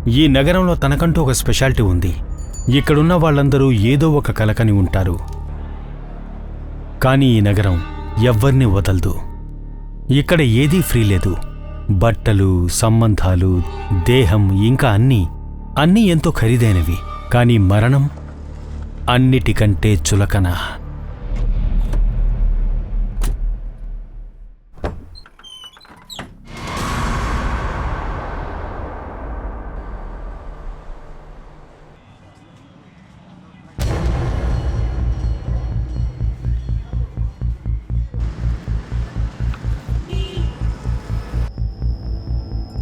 ఈ నగరంలో తనకంటూ ఒక స్పెషాలిటీ ఉంది. ఇక్కడున్న వాళ్ళందరూ ఏదో ఒక కలకని ఉంటారు. కానీ ఈ నగరం ఎవ్వర్నీ వదలదు. ఇక్కడ ఏదీ ఫ్రీ లేదు. బట్టలు, సంబంధాలు, దేహం, ఇంకా అన్నీ ఎంతో ఖరీదైనవి. కానీ మరణం అన్నిటికంటే చులకన.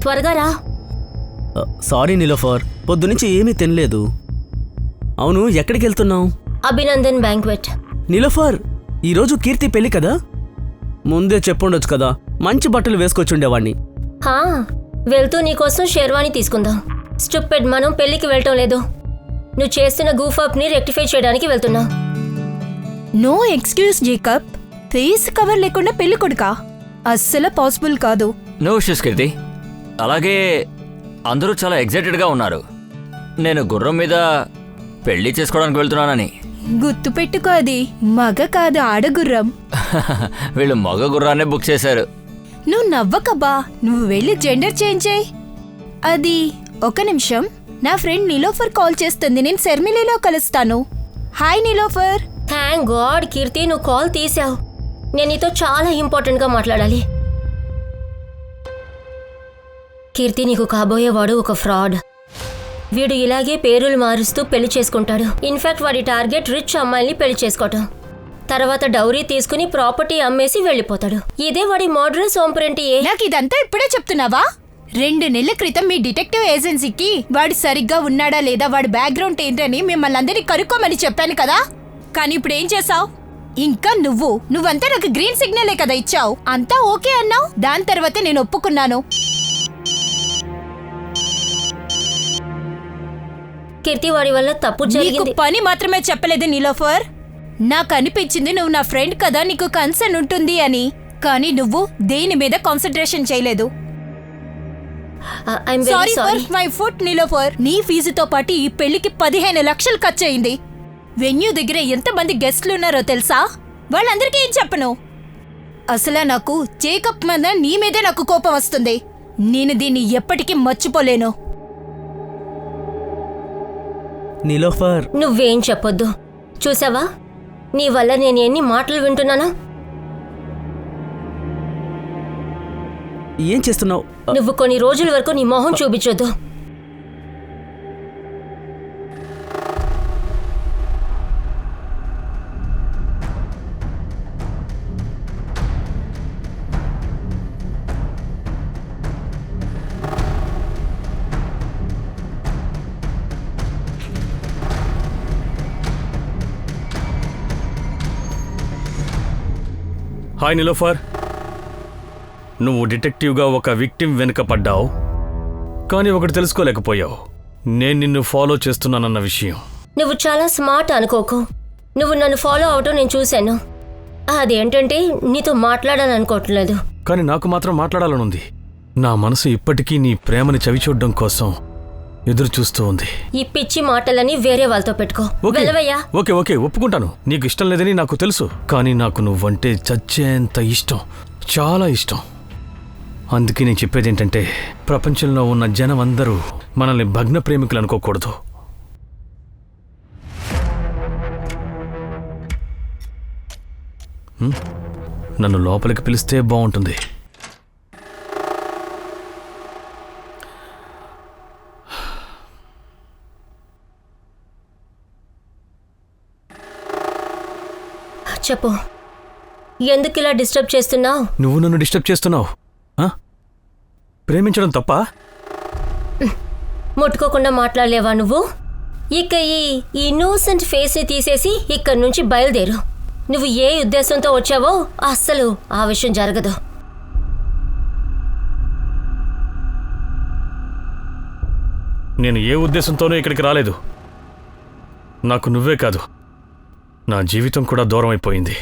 త్వరగా రా. సారీ నిలోఫర్, పొద్దునుంచి ఏమీ తినలేదు. అవును, ఎక్కడికి వెళ్తున్నావు? అభినందన్ బ్యాంక్వెట్. నిలోఫర్, ఈరోజు కీర్తి పెళ్లి కదా, ముందే చెప్పుండొచ్చు కదా, మంచి బట్టలు వేసుకొచ్చుండేవాణ్ణి. వెళ్తూ నీకోసం షేర్వాణి తీసుకుందాం. స్టూపిడ్, మనం పెళ్లికి వెళ్ళటం లేదు. నువ్వు చేస్తున్న గూఫాప్ని రెక్టిఫై చేయడానికి వెళ్తున్నావు. No excuse Jacob. Face cover లేకుండా పెళ్లి కొడుకా? అస్సలు పాసిబుల్ కాదు. No issues Keerthi. అలాగే అందరూ చాలా ఎగ్జైటెడ్గా ఉన్నారు నేను గుర్రం మీద పెళ్లి చేసుకోవడానికి వెళ్తున్నానని. గుర్తు పెట్టుకో, అది మగ కాదు, ఆడగుర్రం. వీళ్ళు మగ గుర్రాన్నే బుక్ చేశారు. నువ్వు నవ్వకబ్బా, నువ్వు వెళ్ళి జెండర్ చేంజ్ చేయి. అది ఒక నిమిషం, నా ఫ్రెండ్ నిలోఫర్ కాల్ చేస్తుంది, నేను శర్మిలిలో కలుస్తాను. హాయ్ నిలోఫర్. థ్యాంక్ గాడ్ కీర్తి, నువ్వు కాల్ తీసావు. నేను నీతో చాలా ఇంపార్టెంట్గా మాట్లాడాలి. కీర్తి, నీకు కాబోయేవాడు ఒక ఫ్రాడ్. వీడు ఇలాగే పేరులు మారుస్తూ పెళ్లి చేసుకుంటాడు. ఇన్ఫాక్ట్ వాడి టార్గెట్ రిచ్ అమ్మాయిని పెళ్లి చేసుకోవటం, తర్వాత డౌరీ తీసుకుని ప్రాపర్టీ అమ్మేసి వెళ్ళిపోతాడు. ఇదే వాడి మోడరన్ సోంపరెంటి. నాకు ఇదంతా ఇప్పుడే చెప్తున్నావా? 2 నెలల క్రితం మీ డిటెక్టివ్ ఏజెన్సీకి వాడు సరిగ్గా ఉన్నాడా లేదా, వాడి బ్యాక్గ్రౌండ్ ఏంటని మిమ్మల్ని అందరినీ కనుక్కోమని చెప్పాను కదా. కానీ ఇప్పుడు ఏం చేసావు? ఇంకా నువ్వంతా నాకు గ్రీన్ సిగ్నలే కదా ఇచ్చావు. అంతా ఓకే అన్నావు, దాని తర్వాతే నేను ఒప్పుకున్నాను. కీర్తి, వాడి వల్ల తప్పు జరిగింది. పని మాత్రమే చెప్పలేదు నిలోఫర్. నాకు అనిపించింది నువ్వు నా ఫ్రెండ్ కదా, నీకు కన్సర్న్ ఉంటుంది అని. కానీ నువ్వు దేని మీద కాన్సన్ట్రేషన్ చేయలేదు. Sorry for my foot Niloufer. నీ ఫీజుతో పాటు ఈ పెళ్లికి 15 లక్షలు ఖర్చు అయింది. వెన్యూ దగ్గర ఎంతమంది గెస్ట్లు ఉన్నారో తెలుసా? వాళ్ళందరికీ ఏం చెప్పను. అసలు నాకు జేకబ్ మీద నీ మీదే నాకు కోపం వస్తుంది. నేను దీన్ని ఎప్పటికీ మర్చిపోలేను. నిలోఫర్, నువ్వేం చెప్పొద్దు. చూసావా, నీ వల్ల నేను ఎన్ని మాటలు వింటున్నానా? ఏం చేస్తున్నావు? నువ్వు కొన్ని రోజుల వరకు నీ మొహం చూపించొద్దు. హాయ్ నిలోఫర్, నువ్వు డిటెక్టివ్గా ఒక విక్టిమ్ వెనుక పడ్డావు, కానీ ఒకటి తెలుసుకోలేకపోయావు, నేను నిన్ను ఫాలో చేస్తున్నానన్న విషయం. నువ్వు చాలా స్మార్ట్ అనుకోకు. నువ్వు నన్ను ఫాలో అవటం నేను చూశాను. అదేంటంటే నీతో మాట్లాడాలనుకోవట్లేదు. కానీ నాకు మాత్రం మాట్లాడాలనుంది. నా మనసు ఇప్పటికీ నీ ప్రేమని చవిచూడడం కోసం ఎదురు చూస్తూ ఉంది. ఈ పిచ్చి మాటలని వేరే వాళ్ళతో పెట్టుకో. వెళ్ళవయ్యా. ఓకే ఓకే, ఒప్పుకుంటాను. నీకు ఇష్టం లేదని నాకు తెలుసు, కానీ నాకు నువ్వంటే చచ్చేంత ఇష్టం, చాలా ఇష్టం. అందుకే నేను చెప్పేది ఏంటంటే, ప్రపంచంలో ఉన్న జనం అందరూ మనల్ని భగ్న ప్రేమికులు అనుకోకూడదు. నన్ను లోపలికి పిలిస్తే బాగుంటుంది. చెప్పు, ఎందుకు ఇలా డిస్టర్బ్ చేస్తున్నావు? నువ్వు నన్ను డిస్టర్బ్ చేస్తున్నావు. ప్రేమించడం తప్ప? ముట్టుకోకుండా మాట్లాడలేవా నువ్వు? ఇక ఈ ఇన్నోసెంట్ ఫేస్ని తీసేసి ఇక్కడి నుంచి బయలుదేరు. నువ్వు ఏ ఉద్దేశంతో వచ్చావో అస్సలు ఆ విషయం జరగదు. నేను ఏ ఉద్దేశంతోనూ ఇక్కడికి రాలేదు. నాకు నువ్వే కాదు, నా జీవితం కూడా దూరం అయిపోయింది.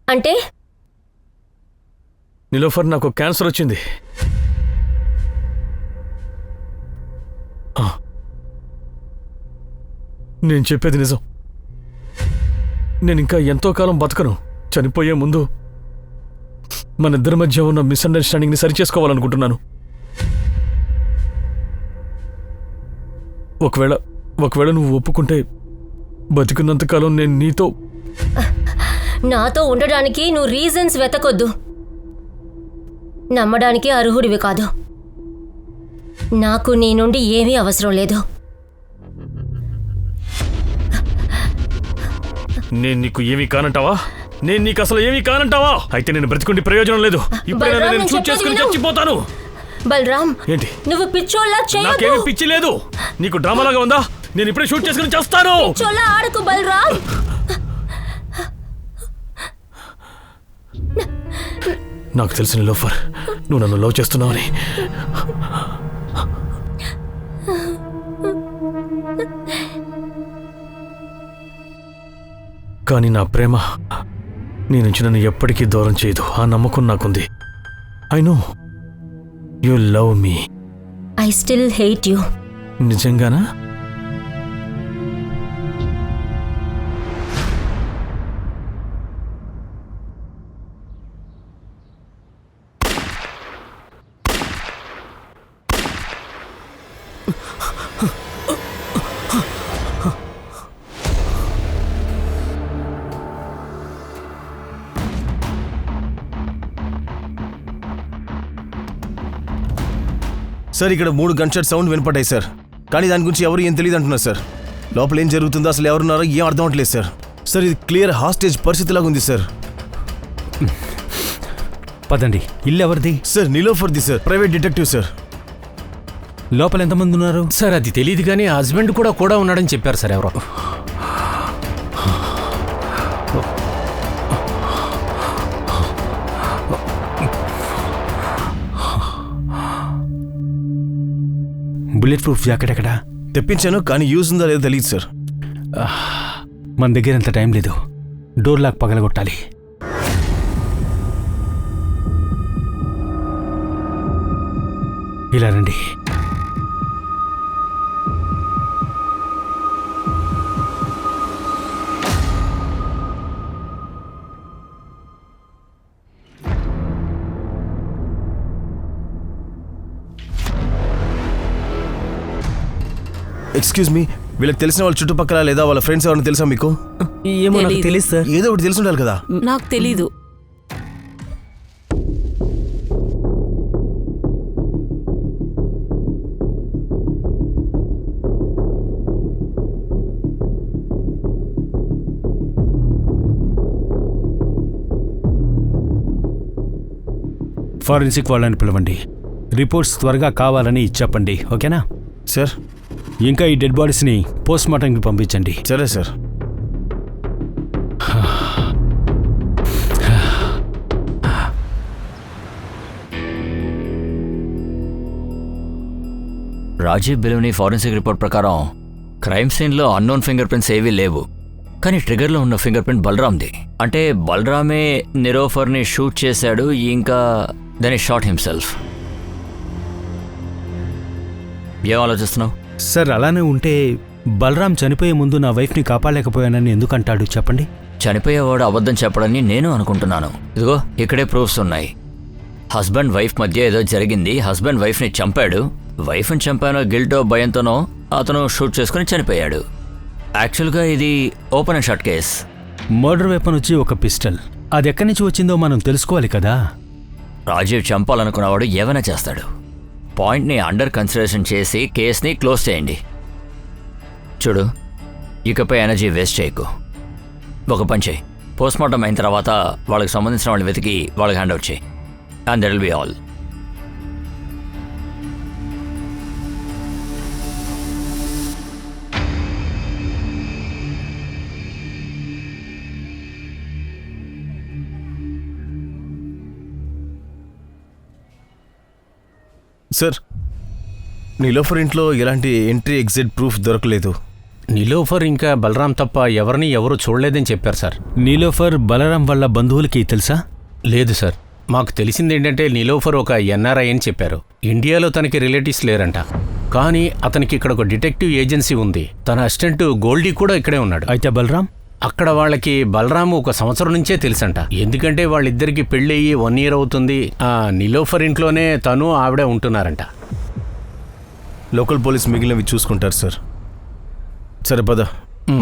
అంటే? నిలోఫర్, నాకు క్యాన్సర్ వచ్చింది. నేను చెప్పేది నిజం. నేను ఇంకా ఎంతో కాలం బతకను. చనిపోయే ముందు మన ఇద్దరి మధ్య ఉన్న మిస్అండర్స్టాండింగ్ని సరిచేసుకోవాలనుకుంటున్నాను. ఒకవేళ నువ్వు ఒప్పుకుంటే బతికున్నంతకాలం నేను నీతో. నాతో ఉండడానికి నువ్వు రీజన్స్ వెతకొద్దు. నమ్మడానికి అర్హుడివి కాదు. నాకు నీ నుండి ఏమీ అవసరం లేదు. నేను నీకు ఏమీ కానంటావా? నేను నీకు అసలు ఏమీ కానంటావా? అయితే నేను బ్రతికుండి ప్రయోజనం లేదు. ఇప్పుడే బలరాం, నేను నేను షూట్ చేసుకుని చెప్పేది విను. చచ్చిపోతాను. బలరాం, ఏంటి? నువ్వు పిచ్చోళ్ళ చేయొద్దు. నాకేమీ పిచ్చి లేదు. నీకు డ్రామాలాగా ఉందా? నేను ఇప్పుడే షూట్ చేసుకుని చేస్తాను. పిచ్చోళ్ళ ఆడకు బలరాం. నాకు తెలిసిన లోఫర్, నువ్వు నన్ను లవ్ చేస్తున్నావని. కానీ నా ప్రేమ నీ నుంచి నన్ను ఎప్పటికీ దూరం చేయదు. ఆ నమ్మకం నాకుంది. I know you love me. I still hate you. నిజంగానా? సార్, ఇక్కడ 3 గన్ షాట్ సౌండ్ వినపడ్డాయి సార్. కానీ దాని గురించి ఎవరు ఏం తెలియదు అంటున్నారు సార్. లోపల ఏం జరుగుతుందో అసలు ఎవరున్నారో ఏం అర్థం అవట్లేదు సార్. సార్, ఇది క్లియర్ హాస్టేజ్ పరిస్థితిలాగా ఉంది సార్. పదండి. ఇల్లు ఎవరిది? సార్, నీలోఫర్ది సార్. Private detective sir. లోపల ఎంతమంది ఉన్నారు? సార్ అది తెలియదు కానీ హస్బెండ్ కూడా ఉన్నాడని చెప్పారు సార్ ఎవరో. బుల్లెట్ ప్రూఫ్ జాకెట్ ఎక్కడా? తెప్పించాను, కానీ యూజ్ ఉందా లేదో తెలియదు సార్. మన దగ్గర అంత టైం లేదు. డోర్ లాక్ పగలగొట్టాలి. ఇలా రండి. ఎక్స్క్యూజ్ మీ, వీళ్ళకి తెలిసిన వాళ్ళ చుట్టుపక్కల లేదా వాళ్ళ ఫ్రెండ్స్ ఎవరైనా తెలుసా మీకు? ఏమో నాకు తెలియదు సార్. ఏదో ఒకటి తెలిసి ఉండాలి కదా. నాకు తెలీదు. ఫారెన్సిక్ వాళ్ళని పిలవండి. రిపోర్ట్స్ త్వరగా కావాలని చెప్పండి. ఓకేనా సార్? ఇంకా ఈ డెడ్ బాడీస్ని పోస్ట్మార్టంకి పంపించండి. సరే సార్. రాజీవ్ బెలూని ఫారెన్సిక్ రిపోర్ట్ ప్రకారం క్రైమ్ సీన్లో అన్నోన్ ఫింగర్ ప్రింట్స్ ఏవీ లేవు. కానీ ట్రిగర్లో ఉన్న ఫింగర్ ప్రింట్ బలరామ్ది. అంటే బలరామే నిరోఫర్ని షూట్ చేశాడు, ఇంకా దెన్ ఈ షాట్ హిమ్సెల్ఫ్. ఏం ఆలోచిస్తున్నావు? సార్, అలానే ఉంటే బలరాం చనిపోయే ముందు నా వైఫ్ని కాపాడలేకపోయానని ఎందుకంటాడు చెప్పండి. చనిపోయేవాడు అబద్ధం చెప్పడని నేను అనుకుంటున్నాను. ఇదిగో ఇక్కడే ప్రూఫ్స్ ఉన్నాయి. హస్బెండ్ వైఫ్ మధ్య ఏదో జరిగింది. హస్బెండ్ వైఫ్ని చంపాడు. వైఫ్ని చంపానో గిల్టో భయంతోనో అతను షూట్ చేసుకుని చనిపోయాడు. యాక్చువల్గా ఇది open and shut case. Murder weapon వచ్చి ఒక పిస్టల్. అది ఎక్కడి నుంచి వచ్చిందో మనం తెలుసుకోవాలి కదా. రాజీవ్ చంపాలనుకున్నవాడు ఏమైనా చేస్తాడు. పాయింట్ని అండర్ కన్సిడరేషన్ చేసి కేస్ని క్లోజ్ చేయండి. చూడు, ఇకపై ఎనర్జీ వేస్ట్ చేయకు. ఒక పని చేయి, పోస్ట్మార్టం అయిన తర్వాత వాళ్ళకి సంబంధించిన వాళ్ళని వెతికి వాళ్ళకి హ్యాండ్ అవుట్ చేయి. And that will be all. Sir, Niloufer ఇంట్లో ఎలాంటి ఎంట్రీ ఎగ్జిట్ ప్రూఫ్ దొరకలేదు. నిలోఫర్ ఇంకా బలరాం తప్ప ఎవరు చూడలేదని చెప్పారు సార్. నీలోఫర్ బలరాం వాళ్ళ బంధువులకి తెలుసా? లేదు సార్, మాకు తెలిసింది ఏంటంటే నిలోఫర్ ఒక ఎన్ఆర్ఐ అని చెప్పారు. ఇండియాలో తనకి రిలేటివ్స్ లేరంట. కానీ అతనికి ఇక్కడ ఒక డిటెక్టివ్ ఏజెన్సీ ఉంది. తన అసిస్టెంట్ గోల్డీ కూడా ఇక్కడే ఉన్నాడు. అయితే బలరాం అక్కడ వాళ్ళకి బలరాము 1 సంవత్సరం నుంచే తెలుసంట. ఎందుకంటే వాళ్ళిద్దరికి పెళ్ళి అయ్యి 1 year అవుతుంది. ఆ నిలోఫర్ ఇంట్లోనే తను ఆవిడ ఉంటున్నారంట. లోకల్ పోలీస్ మిగిలినవి చూసుకుంటారు సార్. సరే పద,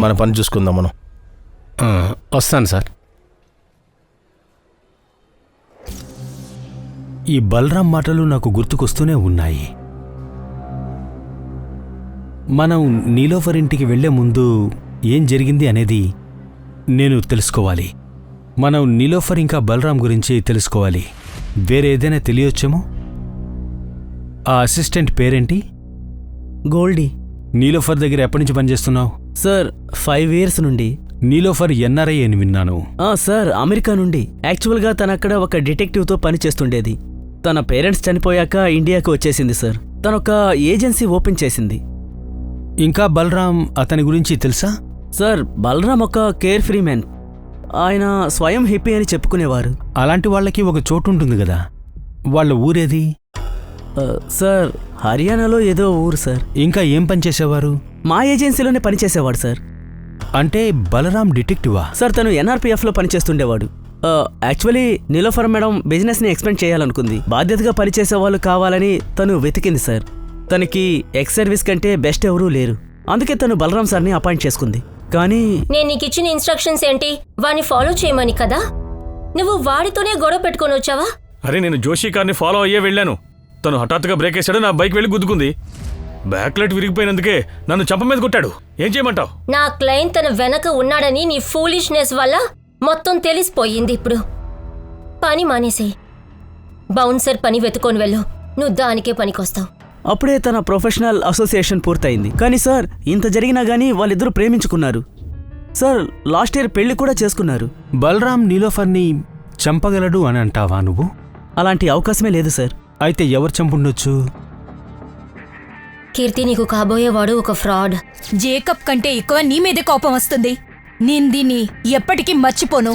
మన పని చూసుకుందాం మనం. వస్తాను సార్. ఈ బలరాం మాటలు నాకు గుర్తుకొస్తూనే ఉన్నాయి. మనం నీలోఫర్ ఇంటికి వెళ్లే ముందు ఏం జరిగింది అనేది నేను తెలుసుకోవాలి. మనం నీలోఫర్ ఇంకా బలరాం గురించి తెలుసుకోవాలి. వేరే ఏదైనా తెలియొచ్చేమో. ఆ అసిస్టెంట్ పేరేంటి? గోల్డీ. నీలోఫర్ దగ్గర ఎప్పటి నుంచి పనిచేస్తున్నావు? సార్ 5 years నుండి. నీలోఫర్ ఎన్ఆర్ఐ అని విన్నాను. సార్ అమెరికా నుండి. యాక్చువల్గా తనక్కడ ఒక డిటెక్టివ్తో పని చేస్తుండేది. తన పేరెంట్స్ చనిపోయాక ఇండియాకు వచ్చేసింది సార్. తనొక ఏజెన్సీ ఓపెన్ చేసింది. ఇంకా బలరాం అతని గురించి తెలుసా? సార్ బలరాం ఒక కేర్ ఫ్రీ మ్యాన్. ఆయన స్వయం హిప్పీ అని చెప్పుకునేవారు. అలాంటి వాళ్ళకి ఒక చోటు ఉంటుంది కదా, వాళ్ళ ఊరేది? సార్ హర్యానాలో ఏదో ఊరు సార్. ఇంకా ఏం పని చేసేవారు? మా ఏజెన్సీలోనే పనిచేసేవాడు సార్. అంటే బలరాం డిటెక్టివా? సార్ తను NRPFలో పనిచేస్తుండేవాడు. యాక్చువల్లీ నీలోఫర్ మేడం బిజినెస్ని ఎక్స్పెండ్ చేయాలనుకుంది. బాధ్యతగా పనిచేసే వాళ్ళు కావాలని తను వెతికింది సార్. తనకి ఎక్స్ సర్వీస్ కంటే బెస్ట్ ఎవరూ లేరు. అందుకే తను బలరాం సార్ని అపాయింట్ చేసుకుంది. కానీ నేను నీకు ఇచ్చిన ఇన్స్ట్రక్షన్స్ ఏంటి? వాడిని ఫాలో చేయమని కదా. నువ్వు వాడితోనే గొడవ పెట్టుకొని వచ్చావా? అరే నేను జోషి కార్ని ఫాలో అయ్యే వెళ్ళాను. తను హఠాత్తుగా బ్రేక్ వేశాడు, నా బైక్ వెళ్ళి గుద్దుకుంది. బ్యాక్లైట్ విరిగిపోయినందుకే నన్ను చంప మీద కొట్టాడు. ఏం చేయమంటావు? నా క్లయింట్ తన వెనక ఉన్నాడని నీ ఫూలిష్నెస్ వల్ల మొత్తం తెలిసిపోయింది. ఇప్పుడు పని మానేసేయి. బౌన్సర్ పని వెతుకొని వెళ్ళు. నువ్వు దానికే పనికొస్తావు. అప్పుడే తన ప్రొఫెషనల్ అసోసియేషన్ పూర్తయింది. కానీ సార్ ఇంత జరిగినా గానీ వాళ్ళిద్దరూ ప్రేమించుకున్నారు సార్. లాస్ట్ ఇయర్ పెళ్లి కూడా చేసుకున్నారు. బలరాం నీలోఫర్ని చంపగలడు అని అంటావా నువ్వు? అలాంటి అవకాశమే లేదు సార్. అయితే ఎవరు చంపుండొచ్చు? కీర్తి, నీకు కాబోయేవాడు ఒక ఫ్రాడ్. జేకబ్ కంటే ఎక్కువ నీ మీదే కోపం వస్తుంది. నేను దీన్ని ఎప్పటికీ మర్చిపోను.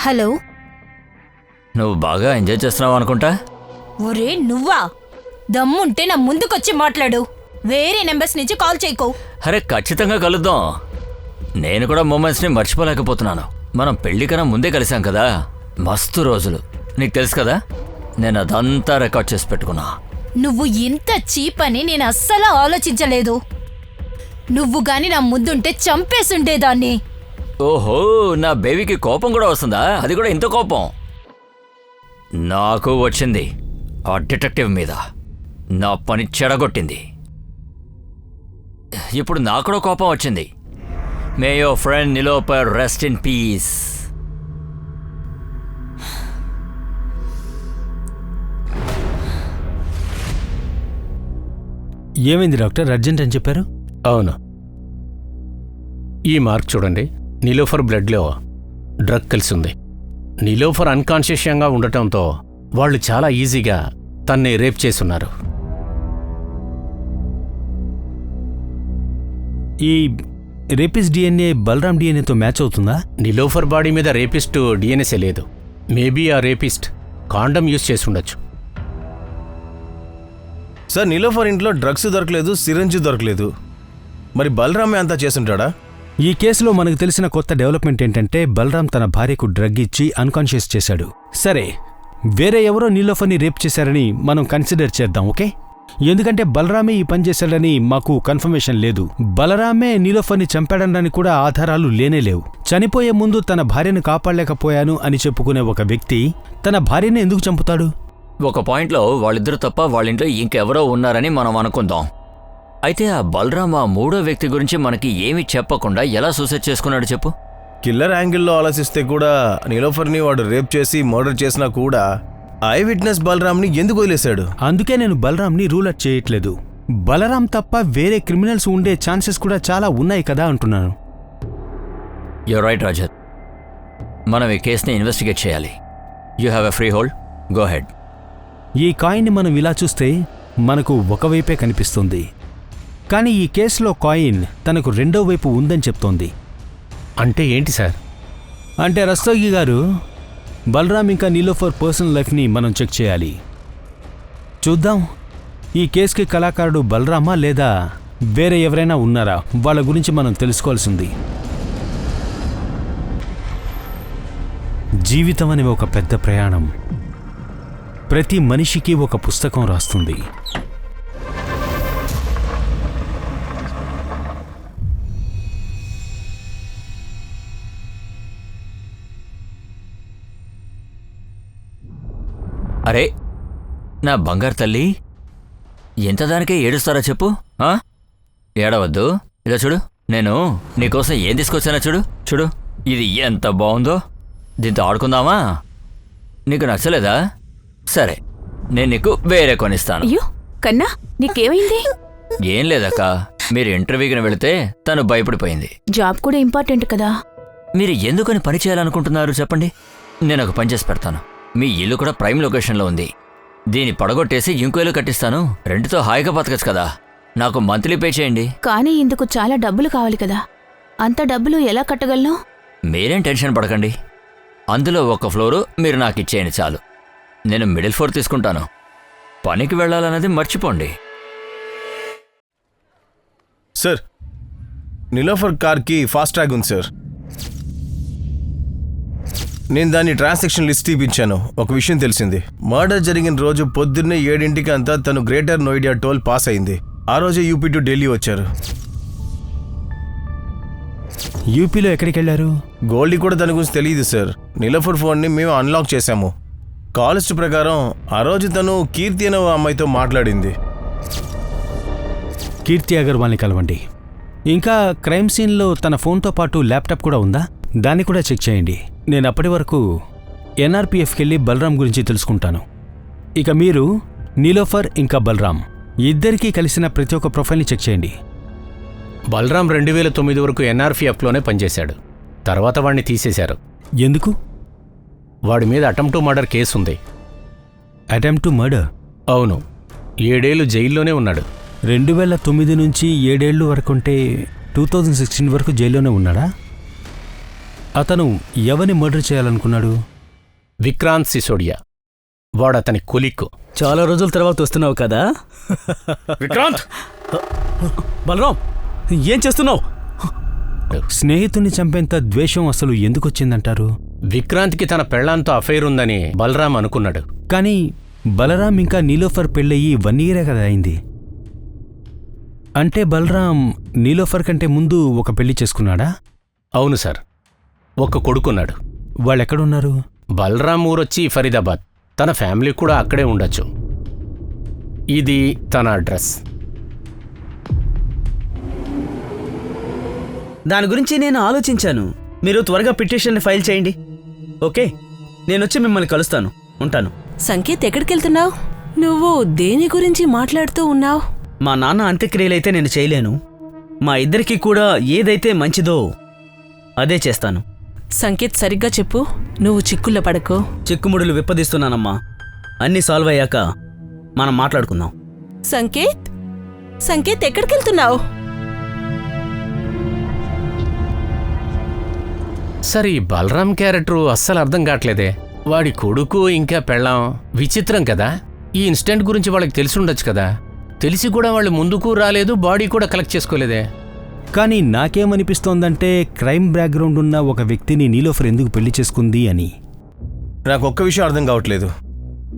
హలో, నువ్వు బాగా ఎంజాయ్ చేస్తున్నావు అనుకుంటా. ఒరే నువ్వా? దమ్ముంటే నా ముందుకొచ్చి మాట్లాడు. వేరే నెంబర్స్ నుంచి కాల్ చేయకు. అరే ఖచ్చితంగా కలుద్దాం. నేను కూడా మూమెంట్స్ని మర్చిపోలేకపోతున్నాను. మనం పెళ్లి కన్నా ముందే కలిసాం కదా, మస్తు రోజులు. నీకు తెలుసు కదా, నేను అదంతా రికార్డ్ చేసి పెట్టుకున్నా. నువ్వు ఇంత చీప్ అని నేను అస్సలు ఆలోచించలేదు. నువ్వు గాని నా ముందుంటే చంపేసుండేదాన్ని. ఓహో, నా బేబీకి కోపం కూడా వస్తుందా? అది కూడా ఇంత కోపం నాకు వచ్చింది ఆ డిటెక్టివ్ మీద. నా పని చెడగొట్టింది. ఇప్పుడు నాకు కూడా కోపం వచ్చింది. మే your friend Niloufer rest in peace. ఏమైంది డాక్టర్, అర్జెంట్ అని చెప్పారు? అవును, ఈ మార్క్ చూడండి. నీలోఫర్ బ్లడ్లో డ్రగ్ కలిసి ఉంది. నీలోఫర్ అన్కాన్షియస్గా ఉండటంతో వాళ్ళు చాలా ఈజీగా తన్ని రేప్ చేసున్నారు. ఈ రేపిస్ట్ డిఎన్ఏ బలరాం డిఎన్ఏతో మ్యాచ్ అవుతుందా? నీలోఫర్ బాడీ మీద రేపిస్ట్ డిఎన్ఎస్ఏ లేదు. మేబీ ఆ రేపిస్ట్ కాండమ్ యూజ్ చేసి ఉండొచ్చు. సార్ నీలోఫర్ ఇంట్లో డ్రగ్స్ దొరకలేదు, సిరంజ్ దొరకలేదు. మరి బలరామే అంతా చేసుంటాడా? ఈ కేసులో మనకు తెలిసిన కొత్త డెవలప్మెంట్ ఏంటంటే బలరాం తన భార్యకు డ్రగ్ ఇచ్చి అన్కాన్షియస్ చేశాడు. సరే, వేరే ఎవరో నీలోఫర్ని రేప్ చేశారని మనం కన్సిడర్ చేద్దాం, ఓకే? ఎందుకంటే బలరామే ఈ పని చేశాడని మాకు కన్ఫర్మేషన్ లేదు. బలరామే నీలోఫర్ని చంపాడనడానికి కూడా ఆధారాలు లేనేలేవు. చనిపోయే ముందు తన భార్యను కాపాడలేకపోయాను అని చెప్పుకునే ఒక వ్యక్తి తన భార్యను ఎందుకు చంపుతాడు? ఒక పాయింట్లో వాళ్ళిద్దరు తప్ప వాళ్ళింట్లో ఇంకెవరో ఉన్నారని మనం అనుకుందాం. అయితే ఆ బలరాం ఆ మూడో వ్యక్తి గురించి మనకి ఏమీ చెప్పకుండా ఎలా సూసైడ్ చేసుకున్నాడు చెప్పు? కిల్లర్ యాంగిల్లో ఆలోచిస్తే కూడా నీలోఫర్ని వాడు రేప్ చేసి మర్డర్ చేసినా కూడా ఐ విట్నెస్ బలరాంని ఎందుకు వదిలేశాడు? అందుకే నేను బలరాంని రూల్ అవుట్ చేయట్లేదు. బలరాం తప్ప వేరే క్రిమినల్స్ ఉండే ఛాన్సెస్ కూడా చాలా ఉన్నాయి కదా అంటున్నాను. You're right Rajat. మనం ఈ కేసుని ఇన్వెస్టిగేట్ చేయాలి. You have a free hold, go head. ఈ కాయిన్ని మనం ఇలా చూస్తే మనకు ఒకవైపే కనిపిస్తుంది, కానీ ఈ కేసులో కాయిన్ తనకు రెండో వైపు ఉందని చెప్తోంది. అంటే ఏంటి సార్? అంటే రస్తోగి గారు, బలరాం ఇంకా నీలోఫర్ పర్సనల్ లైఫ్ని మనం చెక్ చేయాలి. చూద్దాం ఈ కేసుకి కళాకారుడు బలరామా లేదా వేరే ఎవరైనా ఉన్నారా, వాళ్ళ గురించి మనం తెలుసుకోవాల్సింది. జీవితం అనే ఒక పెద్ద ప్రయాణం. ప్రతి మనిషికి ఒక పుస్తకం రాస్తుంది. అరే నా బంగారు తల్లి, ఎంత దానికే ఏడుస్తారా చెప్పు? ఏడవద్దు. ఇలా చూడు, నేను నీకోసం ఏం తీసుకొచ్చానో చూడు. చూడు, ఇది ఎంత బాగుందో. దీంతో ఆడుకుందామా? నీకు నచ్చలేదా? సరే, నేను నీకు వేరే కొనిస్తాను. అయ్యో కన్నా, నీకేమైంది? ఏం లేదక్క, మీరు ఇంటర్వ్యూకి వెళితే తను భయపడిపోయింది. జాబ్ కూడా ఇంపార్టెంట్ కదా. మీరు ఎందుకని పని చేయాలనుకుంటున్నారు చెప్పండి? నేను ఒక పని చేసి పెడతాను. మీ ఇల్లు కూడా ప్రైమ్ లొకేషన్లో ఉంది. దీన్ని పడగొట్టేసి ఇంకో ఇల్లు కట్టిస్తాను. రెండుతో హాయిగా బతకచ్చు కదా. నాకు మంత్లీ పే చేయండి. కానీ ఇందుకు చాలా డబ్బులు కావాలి కదా. అంత డబ్బులు ఎలా కట్టగలను? మీరేం టెన్షన్ పడకండి. అందులో ఒక ఫ్లోరు మీరు నాకు ఇచ్చేయండి చాలు. నేను మిడిల్ ఫ్లోర్ తీసుకుంటాను. పనికి వెళ్ళాలన్నది మర్చిపోండి. సార్, నీలోఫర్ కార్కి ఫాస్ట్ ట్రాక్ ఉంది సార్. నేను దాన్ని ట్రాన్సాక్షన్ లిస్ట్ తీపించాను. ఒక విషయం తెలిసింది. మర్డర్ జరిగిన రోజు పొద్దున్నే 7 అంతా తను గ్రేటర్ నోయిడా టోల్ పాస్ అయింది. ఆ రోజే యూపీ టు ఢిల్లీ వచ్చారు. యూపీలో ఎక్కడికి వెళ్ళారు? గోల్డీ కూడా దాని గురించి తెలియదు సార్. నీలోఫర్ ఫోన్ని మేము అన్లాక్ చేశాము. కాల్స్ ప్రకారం ఆ రోజు తను కీర్తి అనే అమ్మాయితో మాట్లాడింది. కీర్తి అగర్వాల్ని కలవండి. ఇంకా క్రైమ్ సీన్లో తన ఫోన్తో పాటు ల్యాప్టాప్ కూడా ఉందా? దాన్ని కూడా చెక్ చేయండి. నేను అప్పటి వరకు ఎన్ఆర్పిఎఫ్కి వెళ్ళి బలరాం గురించి తెలుసుకుంటాను. ఇక మీరు నీలోఫర్ ఇంకా బలరాం ఇద్దరికీ కలిసిన ప్రతి ఒక్క ప్రొఫైల్ని చెక్ చేయండి. బలరాం 2009 వరకు ఎన్ఆర్పిఎఫ్లోనే పనిచేశాడు. తర్వాత వాడిని తీసేశారు. ఎందుకు? వాడి మీద అటెంప్ట్ టు మర్డర్ కేసు ఉంది. Attempt to murder? అవును, 7 ఏళ్ళు జైల్లోనే ఉన్నాడు. 2009 నుంచి 7 ఏళ్ళు వరకు ఉంటే 2016 వరకు జైల్లోనే ఉన్నాడా? అతను ఎవరిని మర్డర్ చేయాలనుకున్నాడు? విక్రాంత్ సిసోడియా. వాడతని కొలిక్కు. చాలా రోజుల తర్వాత వస్తున్నావు కదా విక్రాంత్! బలరాం, ఏం చేస్తున్నావు? స్నేహితుణ్ణి చంపేంత ద్వేషం అసలు ఎందుకొచ్చిందంటారు? విక్రాంత్కి తన పెళ్లాంతో అఫైర్ ఉందని బలరాం అనుకున్నాడు. కానీ బలరాం ఇంకా నీలోఫర్ పెళ్ళయి 1 ఇయరే కదా అయింది. అంటే బలరాం నీలోఫర్ కంటే ముందు ఒక పెళ్లి చేసుకున్నాడా? అవును సార్, ఒక కొడుకున్నాడు. వాళ్ళెక్కడున్నారు? బలరాం ఊరొచ్చి ఫరీదాబాద్. తన ఫ్యామిలీ కూడా అక్కడే ఉండొచ్చు. ఇది తన అడ్రస్. దాని గురించి నేను ఆలోచించాను. మీరు త్వరగా పిటిషన్ని ఫైల్ చేయండి. ఓకే, నేను వచ్చి మిమ్మల్ని కలుస్తాను. ఉంటాను. సంకేత్, ఎక్కడికెళ్తున్నావు? నువ్వు దేని గురించి మాట్లాడుతూ ఉన్నావు? మా నాన్న అంత్యక్రియలైతే నేను చేయలేను. మా ఇద్దరికీ కూడా ఏదైతే మంచిదో అదే చేస్తాను. సంకేత్, సరిగ్గా చెప్పు. నువ్వు చిక్కుల్లో పడకు. చిక్కుముడులు విప్పదీస్తున్నానమ్మా. అన్నీ సాల్వ్ అయ్యాక మనం మాట్లాడుకుందాం. సంకేత్, సంకేత్, ఎక్కడికెళ్తున్నావు? సరే, ఈ బలరాం క్యారెక్టరు అస్సలు అర్థం కావట్లేదే. వాడి కొడుకు ఇంకా పెళ్ళాం విచిత్రం కదా. ఈ ఇన్సిడెంట్ గురించి వాళ్ళకి తెలిసి ఉండొచ్చు కదా. తెలిసి కూడా వాళ్ళు ముందుకు రాలేదు, బాడీ కూడా కలెక్ట్ చేసుకోలేదే. కానీ నాకేమనిపిస్తోందంటే క్రైమ్ బ్యాక్గ్రౌండ్ ఉన్న ఒక వ్యక్తిని నీలోఫర్ ఎందుకు పెళ్లి చేసుకుంది అని. నాకు ఒక్క విషయం అర్థం కావట్లేదు.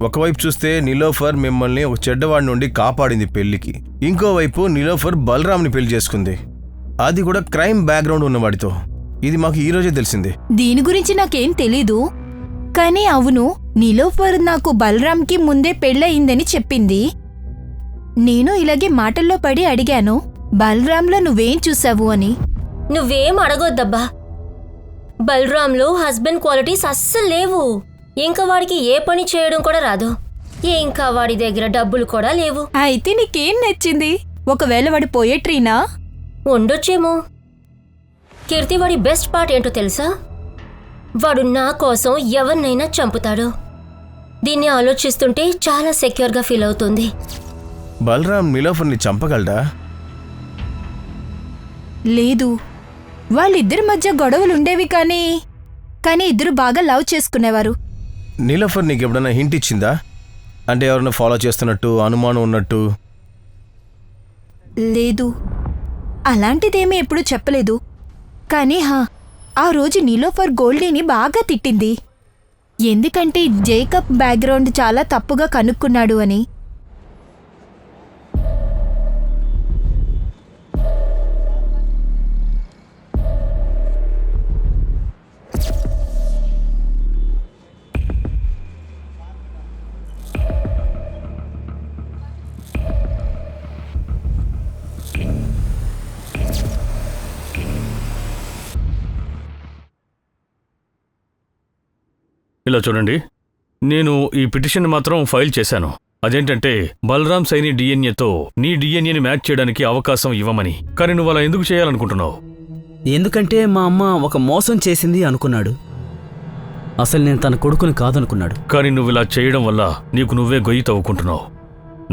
ఒకవైపు చూస్తే నీలోఫర్ మిమ్మల్ని ఒక చెడ్డవాడి నుండి కాపాడింది పెళ్లికి. ఇంకోవైపు నీలోఫర్ బలరాంని పెళ్లి చేసుకుంది, అది కూడా క్రైమ్ బ్యాక్గ్రౌండ్ ఉన్నవాడితో. ఇది మాకు ఈరోజే తెలిసింది. దీని గురించి నాకేం తెలీదు. కానీ అవును, నీలోఫర్ నాకు బలరాంకి ముందే పెళ్ళయిందని చెప్పింది. నేను ఇలాగే మాటల్లో పడి అడిగాను, బలరాంలో నువ్వేం చూసావు అని. నువ్వేం అడగొద్దబ్బా. బలరాంలో హస్బెండ్ క్వాలిటీస్ అస్సలు లేవు. ఇంకా వాడికి ఏ పని చేయడం కూడా రాదు. ఇంకా వాడి దగ్గర డబ్బులు కూడా లేవు. అయితే నీకేం నచ్చింది? ఒకవేళ వాడి పోయట్రీనా? ఉండొచ్చేమో. కీర్తి, వాడి బెస్ట్ పార్ట్ ఏంటో తెలుసా? వాడు నా కోసం ఎవరినైనా చంపుతాడు. దీన్ని ఆలోచిస్తుంటే చాలా సెక్యూర్గా ఫీల్ అవుతుంది. బలరాం నీలోఫర్ని చంపగలడా? లేదు, వాళ్ళిద్దరి మధ్య గొడవలుండేవి. కానీ ఇద్దరు బాగా లవ్ చేసుకునేవారు. నీలోఫర్ నీకు ఎప్పుడైనా హింట్ ఇచ్చిందా? అంటే ఎవరైనా ఫాలో చేస్తున్నట్టు, అనుమానం ఉన్నట్టు? లేదు, అలాంటిదేమీ ఎప్పుడు చెప్పలేదు. కానీ ఆ రోజు నీలోఫర్ గోల్డీని బాగా తిట్టింది. ఎందుకంటే జేకబ్ బ్యాక్గ్రౌండ్ చాలా తప్పుగా కనుక్కున్నాడు అని. ఇలా చూడండి, నేను ఈ పిటిషన్ మాత్రం ఫైల్ చేశాను. అదేంటంటే బలరాం సైని డిఎన్ఏతో నీ డిఎన్ఏని మ్యాచ్ చేయడానికి అవకాశం ఇవ్వమని. కానీ నువ్వు అలా ఎందుకు చేయాలనుకుంటున్నావు? ఎందుకంటే మా అమ్మ ఒక మోసం చేసింది అనుకున్నాడు. అసలు నేను తన కొడుకుని కాదనుకున్నాడు. కానీ నువ్వు ఇలా చేయడం వల్ల నీకు నువ్వే గొయ్యి తవ్వుకుంటున్నావు.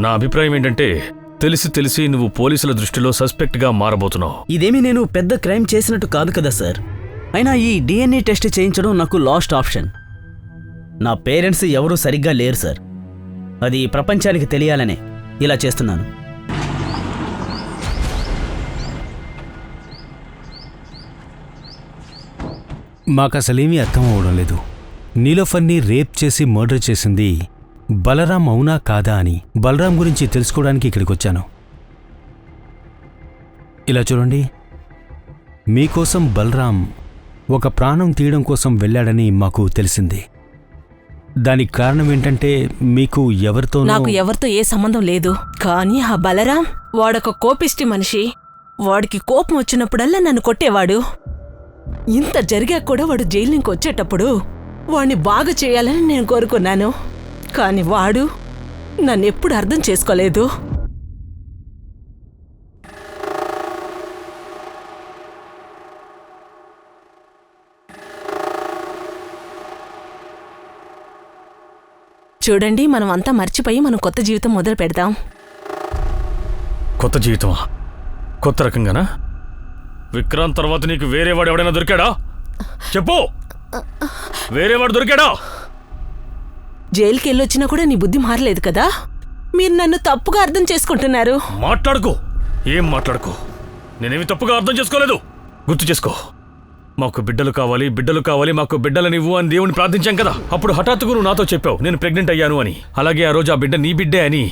నా అభిప్రాయం ఏంటంటే తెలిసి నువ్వు పోలీసుల దృష్టిలో సస్పెక్ట్గా మారబోతున్నావు. ఇదేమీ నేను పెద్ద క్రైమ్ చేసినట్టు కాదు కదా సార్. అయినా ఈ డిఎన్ఏ టెస్ట్ చేయించడం నాకు లాస్ట్ ఆప్షన్. నా పేరెంట్స్ ఎవరూ సరిగ్గా లేరు సార్. అది ప్రపంచానికి తెలియాలనే ఇలా చేస్తున్నాను. మాకసలేమీ అర్థం అవడం లేదు. నీలోఫర్ని రేప్ చేసి మర్డర్ చేసింది బలరాం అవునా కాదా అని బలరాం గురించి తెలుసుకోవడానికి ఇక్కడికి వచ్చాను. ఇలా చూడండి, మీకోసం బలరాం ఒక ప్రాణం తీయడం కోసం వెళ్ళాడని మాకు తెలిసింది. దానికి కారణం ఏంటంటే మీకు నాకు ఎవరితో ఏ సంబంధం లేదు. కానీ ఆ బలరాం వాడొక కోపిష్టి మనిషి. వాడికి కోపం వచ్చినప్పుడల్లా నన్ను కొట్టేవాడు. ఇంత జరిగా కూడా వాడు జైలు నుంచి వచ్చేటప్పుడు వాడిని బాగా చేయాలని నేను కోరుకున్నాను. కానీ వాడు నన్నెప్పుడు అర్థం చేసుకోలేదు. చూడండి, మనం అంతా మర్చిపోయి మనం కొత్త జీవితం మొదలు పెడదాం. కొత్త జీవితమా? కొత్త రకంగానా? విక్రాంత్ తర్వాత నీకు వేరేవాడు ఎవడైనా దొరికాడా? చెప్పు, వేరేవాడు దొరికాడా? జైలుకి వెళ్ళొచ్చినా కూడా నీ బుద్ధి మారలేదు కదా. మీరు నన్ను తప్పుగా అర్థం చేసుకుంటున్నారు. మాట్లాడుకో, ఏం మాట్లాడుకో. నేనేమి తప్పుగా అర్థం చేసుకోలేదు. గుర్తు చేసుకో, మాకు బిడ్డలు కావాలి, మాకు బిడ్డలనివ్వు అని దేవుని ప్రార్థించాం కదా. అప్పుడు హఠాత్తుగా నువ్వు నాతో చెప్పావు నేను ప్రెగ్నెంట్ అయ్యాను అని. అలాగే ఆ రోజు ఆ బిడ్డ నీ బిడ్డే అని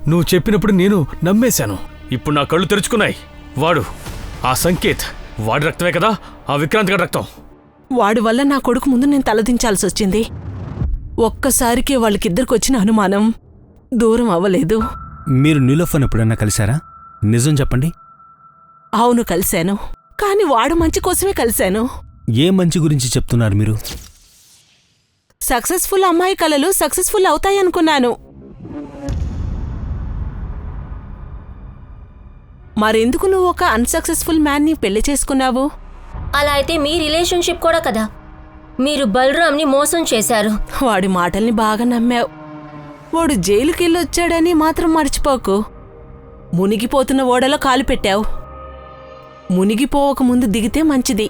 నువ్వు చెప్పినప్పుడు నేను నమ్మేశాను. ఇప్పుడు నా కళ్ళు తెరుచుకున్నాయి. వాడు ఆ సంకేత్, వాడి రక్తమే కదా ఆ విక్రాంత్ గారి రక్తం. వాడి వల్ల నా కొడుకు ముందు నేను తలదించాల్సి వచ్చింది. ఒక్కసారికి వాళ్ళకిద్దరికి వచ్చిన అనుమానం దూరం అవ్వలేదు. మీరు నీలోఫర్ని ఎప్పుడన్నా కలిశారా? నిజం చెప్పండి. అవును, కలిశాను. కానీ వాడు మంచి కోసమే కలిశాను. ఏ మంచి గురించి చెప్తున్నారు మీరు? సక్సెస్ఫుల్ అమ్మాయి కలలు సక్సెస్ఫుల్ అవుతాయనుకున్నాను. మరెందుకు నువ్వు ఒక అన్సక్సెస్ఫుల్ మ్యాన్ని పెళ్లి చేసుకున్నావు? అలా అయితే మీ రిలేషన్షిప్ కూడా కదా. మీరు బలరాంని మోసం చేశారు. వాడి మాటల్ని బాగా నమ్మావు. వాడు జైలుకెళ్ళొచ్చాడని మాత్రం మర్చిపోకు. మునిగిపోతున్న ఓడలో కాలు పెట్టావు. మునిగిపోవక ముందు దిగితే మంచిది.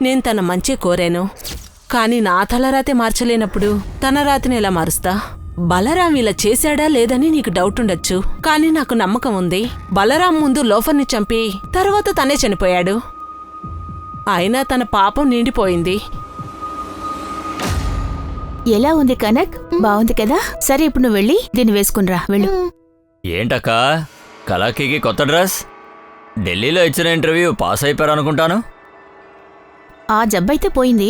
నేను తన మంచే కోరాను. కానీ నా తలరాతే మార్చలేనప్పుడు తన రాతిని ఎలా మారుస్తా? బలరాం ఇలా చేశాడా లేదని నీకు డౌట్ ఉండొచ్చు. కానీ నాకు నమ్మకం ఉంది. బలరాం ముందు లోఫర్ని చంపి తర్వాత తనే చనిపోయాడు. అయినా తన పాపం నిండిపోయింది. ఎలా ఉంది కనక్? బాగుంది కదా? సరే, ఇప్పుడు నువ్వు వెళ్ళి దీన్ని వేసుకునిరా. వెళ్ళు. ఏంటక్కా, కలాకీకి కొత్త డ్రెస్? ఢిల్లీలో ఇచ్చిన ఇంటర్వ్యూ పాస్ అయిపోయారనుకుంటాను. ఆ జబ్బైతే పోయింది,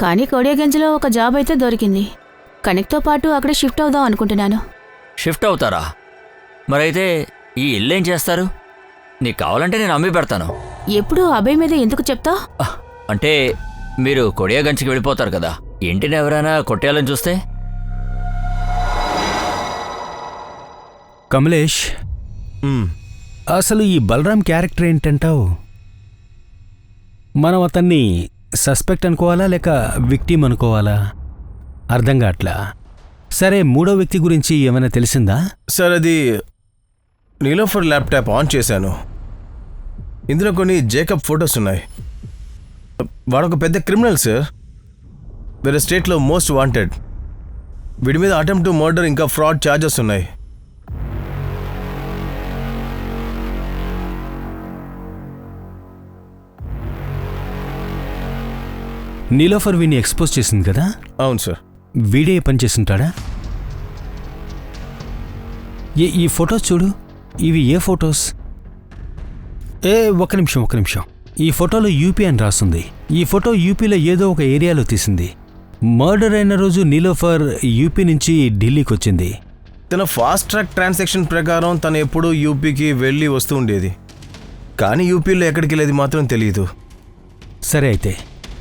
కానీ కోడియాగంజ్లో ఒక జాబ్ అయితే దొరికింది. కనెక్ట్తో పాటు అక్కడే షిఫ్ట్ అవుదాం అనుకుంటున్నాను. షిఫ్ట్ అవుతారా? మరైతే ఈ ఇల్లు ఏం చేస్తారు? నీకు కావాలంటే నేను అమ్మి పెడతాను. ఎప్పుడు అభయ్ మీద ఎందుకు చెప్తావు? అంటే మీరు కొడియాగంజ్కి వెళ్ళిపోతారు కదా, ఇంటిని ఎవరైనా కొట్టేయాలని చూస్తే? కమలేష్, అసలు ఈ బలరాం క్యారెక్టర్ ఏంటంటావు? మనం అతన్ని సస్పెక్ట్ అనుకోవాలా లేక విక్టిమ్ అనుకోవాలా? అర్థం కావట్లా. సరే, మూడో వ్యక్తి గురించి ఏమైనా తెలిసిందా? సార్, అది నీలోఫర్ ల్యాప్టాప్ ఆన్ చేశాను. ఇందులో కొన్ని జేకబ్ ఫొటోస్ ఉన్నాయి. వాడొక పెద్ద క్రిమినల్ సార్. వేరే స్టేట్లో మోస్ట్ వాంటెడ్. వీడి మీద అటెంప్ట్ టు మర్డర్ ఇంకా ఫ్రాడ్ ఛార్జెస్ ఉన్నాయి. నీలోఫర్ వీడిని ఎక్స్పోజ్ చేసింది కదా? అవును సార్. వీడే పని చేస్తుంటాడా? ఈ ఫొటోస్ చూడు, ఇవి ఏ ఫొటోస్? ఒక నిమిషం. ఈ ఫోటోలో యూపీ అని రాస్తుంది. ఈ ఫోటో యూపీలో ఏదో ఒక ఏరియాలో తీసింది. మర్డర్ అయిన రోజు నీలోఫర్ యూపీ నుంచి ఢిల్లీకి వచ్చింది. తన ఫాస్ట్ ట్రాక్ ట్రాన్సాక్షన్ ప్రకారం తను ఎప్పుడూ యూపీకి వెళ్ళి వస్తూ ఉండేది, కానీ యూపీలో ఎక్కడికి వెళ్ళేది మాత్రం తెలియదు. సరే అయితే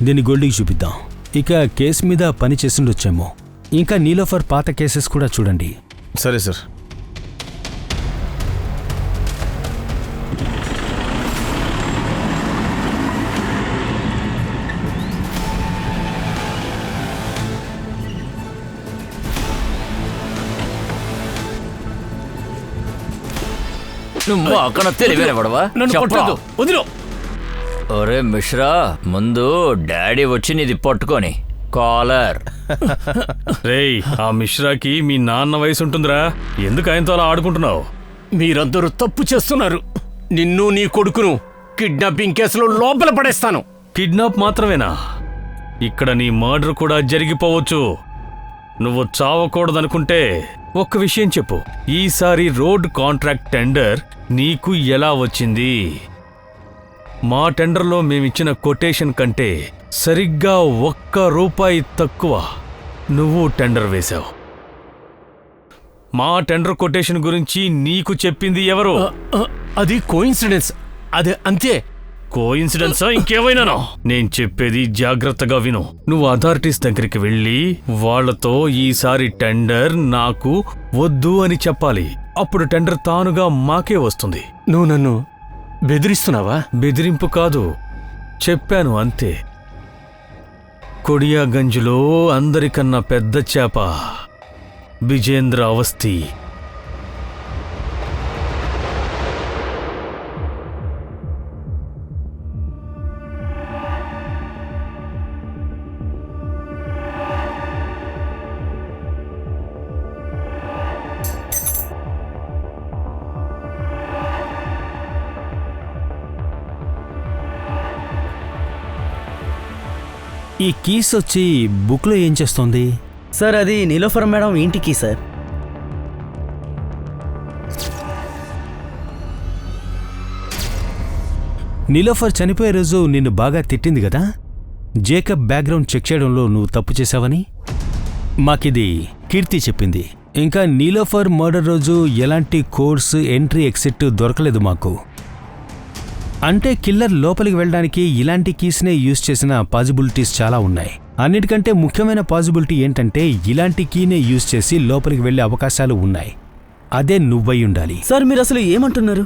దీన్ని గోల్డీకి చూపిద్దాం. ఇక కేసు మీద పని చేసిండొచ్చేమో. ఇంకా నీలోఫర్ పాత కేసెస్ కూడా చూడండి. సరే సార్. నువ్వు అక్కడ తెలివేనవడవా? ఒరే మిశ్రా, ముందు డాడీ వచ్చి నీది పట్టుకొని కాలర్. రేయ్, ఆ మిశ్రాకి మీ నాన్న వయసు ఉంటుందిరా, ఎందుకు ఆయనతో అలా ఆడుకుంటున్నావు? మీరందరూ తప్పు చేస్తున్నారు. నిన్ను నీ కొడుకును కిడ్నాపింగ్ కేసులో లోపల పడేస్తాను. కిడ్నాప్ మాత్రమేనా? ఇక్కడ నీ మర్డర్ కూడా జరిగిపోవచ్చు. నువ్వు చావకూడదనుకుంటే ఒక్క విషయం చెప్పు. ఈసారి రోడ్ కాంట్రాక్ట్ టెండర్ నీకు ఎలా వచ్చింది? మా టెండర్లో మేమిచ్చిన కొటేషన్ కంటే సరిగ్గా ₹1 తక్కువ నువ్వు టెండర్ వేశావు. మా టెండర్ కొటేషన్ గురించి నీకు చెప్పింది ఎవరు? అది కోఇన్సిడెన్స్. అదే అంతే. కోఇన్సిడెన్సా ఇంకేమైనానో? నేను చెప్పేది జాగ్రత్తగా విను. నువ్వు అథారిటీస్ దగ్గరికి వెళ్ళి వాళ్లతో ఈసారి టెండర్ నాకు వద్దు అని చెప్పాలి. అప్పుడు టెండర్ తానుగా మాకే వస్తుంది. నువ్వు నన్ను బెదిరిస్తున్నావా? బెదిరింపు కాదు, చెప్పాను అంతే. కొడియాగంజ్లో అందరికన్నా పెద్ద చేప విజేంద్ర అవస్థి. ఈ కీస్ వచ్చి బుక్లో ఏం చేస్తోంది? సార్ అది నీలోఫర్ మేడం ఇంటికి సార్. నీలోఫర్ చనిపోయే రోజు నిన్ను బాగా తిట్టింది కదా? జేకబ్ బ్యాక్గ్రౌండ్ చెక్ చేయడంలో నువ్వు తప్పు చేశావని మాకిది కీర్తి చెప్పింది. ఇంకా నీలోఫర్ మర్డర్ రోజు ఎలాంటి కోడ్స్, ఎంట్రీ, ఎగ్జిట్ దొరకలేదు మాకు. అంటే కిల్లర్ లోపలికి వెళ్ళడానికి ఇలాంటి కీస్నే యూజ్ చేసిన పాజిబిలిటీస్ చాలా ఉన్నాయి. అన్నిటికంటే ముఖ్యమైన పాజిబిలిటీ ఏంటంటే ఇలాంటి కీనే యూజ్ చేసి లోపలికి వెళ్ళే అవకాశాలు ఉన్నాయి. అదే నువ్వై ఉండాలి. సార్ మీరు అసలు ఏమంటున్నారు?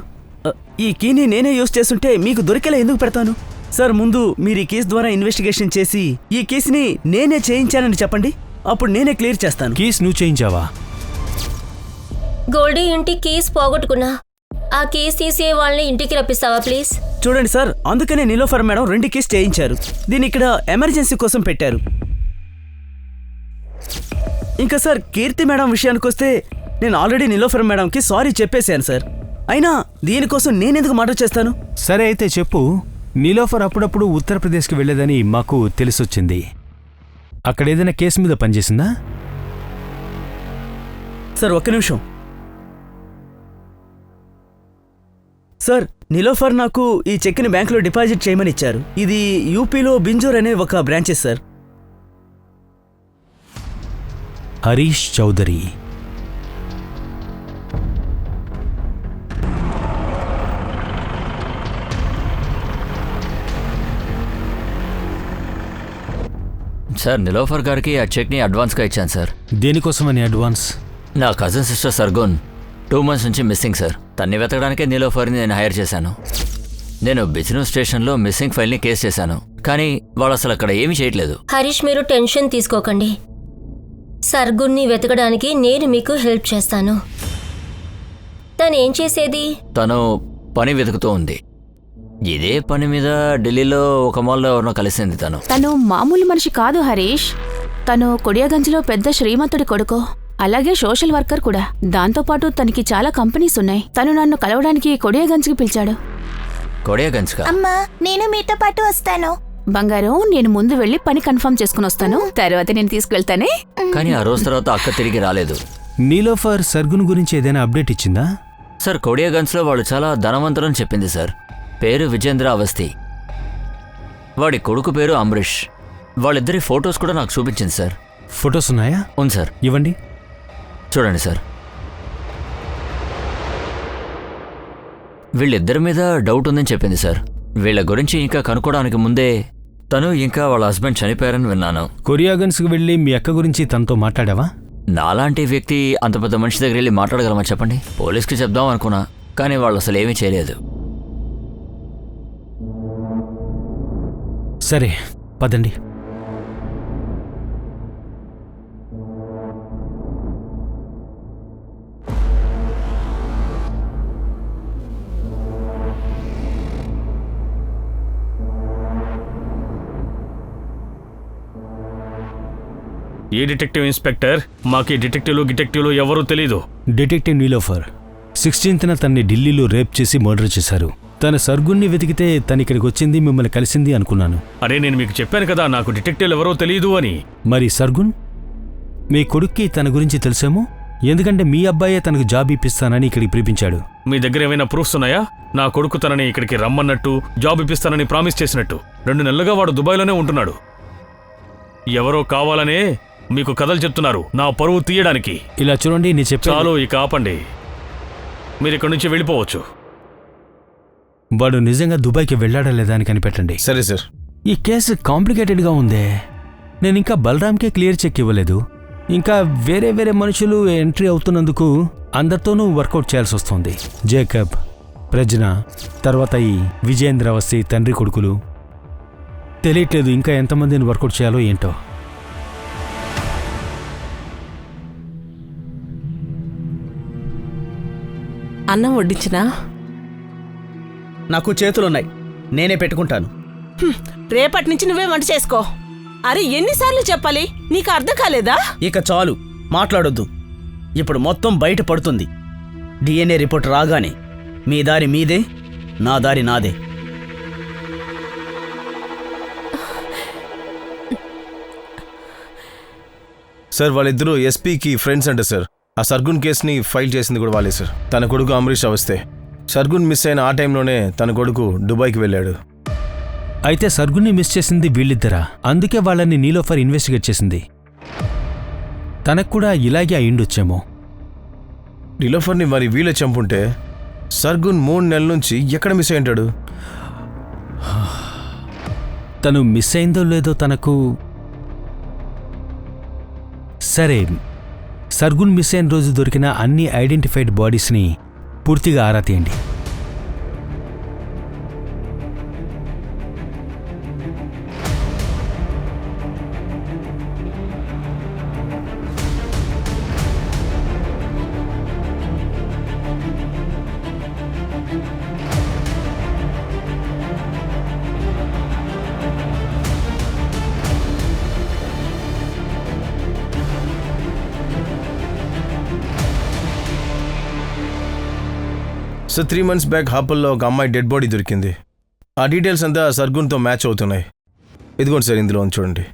ఈ కీని నేనే యూజ్ చేస్తుంటే మీకు దొరికేలా ఎందుకు పెడతాను? సార్ ముందు మీరు ఈ కేసు ద్వారా ఇన్వెస్టిగేషన్ చేసి ఈ కేసుని నేనే చేయించానని చెప్పండి, అప్పుడు నేనే క్లియర్ చేస్తాను. కీస్ నువ్వు చేయించావా? గోల్డీ ఇంటి కీస్ పోగొట్టుకున్నా. ఆ కీస్ తీసే వాళ్ళని ఇంటికి రప్పిస్తావా ప్లీజ్? చూడండి సార్, అందుకనే నీలోఫర్ మేడం 2 కేసు చేయించారు. దీన్ని ఇక్కడ ఎమర్జెన్సీ కోసం పెట్టారు. ఇంకా సార్ కీర్తి మేడం విషయానికి వస్తే నేను ఆల్రెడీ నీలోఫర్ మేడంకి సారీ చెప్పేశాను సార్. అయినా దీనికోసం నేనెందుకు మర్డర్ చేస్తాను? సరే అయితే చెప్పు. నీలోఫర్ అప్పుడప్పుడు ఉత్తరప్రదేశ్కి వెళ్ళేదని మాకు తెలిసొచ్చింది. అక్కడ ఏదైనా కేసు మీద పనిచేసిందా? సార్ ఒక్క నిమిషం. సార్ నీలోఫర్ నాకు ఈ చెక్ని బ్యాంకులో డిపాజిట్ చేయమని ఇచ్చారు. ఇది యూపీలో బింజోర్ అనే ఒక branches sir. Harish Chaudhary. Sir, Nilofar గారికి ఆ చెక్ని అడ్వాన్స్గా ఇచ్చాను సార్. దేనికోసమని అడ్వాన్స్? నా కజిన్ సిస్టర్ సర్గోన్ 2 months నుంచి మిస్సింగ్ సార్. తన్ని వెతకడానికే నీలోఫర్ని నేను హైర్ చేశాను. నేను బిజినెస్ స్టేషన్లో మిస్సింగ్ ఫైల్ని కేసు చేశాను, కానీ వాళ్ళు అసలు అక్కడ ఏమీ చేయట్లేదు. హరీష్, మీరు టెన్షన్ తీసుకోకండి. సర్గున్ని వెతకడానికి నేను మీకు హెల్ప్ చేస్తాను. తనేం చేసేది? తను పని వెతుకుతూ ఉంది. ఇదే పని మీద ఢిల్లీలో ఒక మాల్లో ఎవరినో కలిసింది. తను మామూలు మనిషి కాదు హరీష్. తను కొడియాగంజ్లో పెద్ద శ్రీమంతుడి కొడుకు, అలాగే సోషల్ వర్కర్ కూడా. దాంతోపాటు తనకి చాలా కంపెనీస్ ఉన్నాయి. తను నన్ను కలవడానికి కొడియాగంజ్కి పిలిచాడు. కొడియాగంజ్కా? అమ్మా, నేను మీతో పాటు వస్తాను. బంగారం, నేను ముందు వెళ్ళి పని కన్ఫర్మ్ చేసుకుని వస్తాను, తర్వాత నేను తీసుకువెళ్తానే. కానీ ఆ రోజు తర్వాత అక్క తిరిగి రాలేదు. నీలోఫర్ సర్గున్ గురించి ఏదైనా అప్డేట్ ఇచ్చిందా? సార్, కొడియాగంజ్లో వాళ్ళు చాలా ధనవంతులని చెప్పింది సార్. పేరు విజేంద్ర అవస్థి, వాడి కొడుకు పేరు అమరీష్. వాళ్ళిద్దరి ఫొటోస్ కూడా నాకు చూపించింది సార్. ఫొటోస్ ఉన్నాయా? అవును సార్. ఇవ్వండి. చూడండి సార్, వీళ్ళిద్దరి మీద డౌట్ ఉందని చెప్పింది సార్. వీళ్ళ గురించి ఇంకా కనుక్కోవడానికి ముందే తను ఇంకా వాళ్ళ హస్బెండ్ చనిపోయారని విన్నాను. కొరియాగన్స్కి వెళ్ళి మీ అక్క గురించి తనతో మాట్లాడావా? నాలాంటి వ్యక్తి అంత పెద్ద మనిషి దగ్గర వెళ్ళి మాట్లాడగలమా చెప్పండి? పోలీస్కి చెప్దాం అనుకున్నా, కానీ వాళ్ళు అసలు ఏమీ చేయలేదు. సరే, పదండి. ఏ డిటెక్టివ్ ఇన్స్పెక్టర్? మాకు ఈ డిటెక్టివ్లు ఎవరూ తెలీదు. డిటెక్టివ్ నీలోఫర్ 16న తన్ని ఢిల్లీలో రేప్ చేసి మర్డర్ చేశారు. తన సర్గుణ్ణి వెతికితే తనిక్కడికి వచ్చింది, మిమ్మల్ని కలిసింది అనుకున్నాను. అరే, నేను మీకు చెప్పాను కదా నాకు డిటెక్టివ్లు ఎవరో తెలీదు అని. మరి సర్గుణ్, మీ కొడుక్కి తన గురించి తెలుసేమో, ఎందుకంటే మీ అబ్బాయే తనకు జాబ్ ఇప్పిస్తానని ఇక్కడికి పిలిపించాడు. మీ దగ్గర ఏమైనా ప్రూఫ్స్ ఉన్నాయా? నా కొడుకు తనని ఇక్కడికి రమ్మన్నట్టు, జాబ్ ఇప్పిస్తానని ప్రామిస్ చేసినట్టు. 2 నెలలుగా వాడు దుబాయ్లోనే ఉంటున్నాడు. ఎవరో కావాలనే మీకు కథలు చెప్తున్నారు నా పరువు తీయడానికి. ఇలా చూడండి, నీ చెప్పే చాలు, ఇక ఆపండి. మీరు ఇక్కడి నుంచి వెళ్ళిపోవచ్చు. వాడు నిజంగా దుబాయ్కి వెళ్ళాడా లేదా అని కనిపెట్టండి. సరే సార్. ఈ కేసు కాంప్లికేటెడ్గా ఉందే. నేను ఇంకా బలరామ్కే క్లియర్ చెక్ ఇవ్వలేదు. ఇంకా వేరే వేరే మనుషులు ఎంట్రీ అవుతున్నందుకు అందరితోనూ వర్కౌట్ చేయాల్సి వస్తుంది. జేకబ్, ప్రజ్న, తర్వాత ఈ విజేంద్ర అవస్థి తండ్రి కొడుకులు. తెలియట్లేదు ఇంకా ఎంతమందిని వర్కౌట్ చేయాలో ఏంటో. అన్నం వడ్డించినా? నాకు చేతులున్నాయి, నేనే పెట్టుకుంటాను. రేపటి నుంచి నువ్వే వంట చేసుకో. అరే, ఎన్నిసార్లు చెప్పాలి? నీకు అర్థం కాలేదా? ఇక చాలు, మాట్లాడొద్దు. ఇప్పుడు మొత్తం బయట పడుతుంది. డిఎన్ఏ రిపోర్ట్ రాగానే మీ దారి మీదే, నా దారి నాదే. సార్, వాళ్ళిద్దరూ ఎస్పీకి ఫ్రెండ్స్ అంట సార్. ఆ సర్గున్ కేసుని ఫైల్ చేసింది కూడా వాళ్ళే సార్. తన కొడుకు అమరీష్ అవస్థే. సర్గున్ మిస్ అయిన ఆ టైంలోనే తన కొడుకు దుబాయ్కి వెళ్ళాడు. అయితే సర్గుణ్ణి మిస్ చేసింది వీళ్ళిద్దరా? అందుకే వాళ్ళని నీలోఫర్ ఇన్వెస్టిగేట్ చేసింది. తనకు కూడా ఇలాగే అయిండొచ్చేమో. నీలోఫర్ని మరి వీళ్ళే చంపుంటే సర్గున్ 3 నెలల నుంచి ఎక్కడ మిస్ అయి ఉంటాడు? తను మిస్ అయిందో లేదో తనకు. సరే, సర్గున్ మిస్ అయిన రోజు దొరికిన అన్ని ఐడెంటిఫైడ్ బాడీస్ని పూర్తిగా ఆరా తీయండి. సో 3 months బ్యాక్ హాపల్లో ఒక అమ్మాయి డెడ్ బాడీ దొరికింది. ఆ డీటెయిల్స్ అంతా సర్గున్తో మ్యాచ్ అవుతున్నాయి. ఇదిగోండి సార్, ఇందులో చూడండి.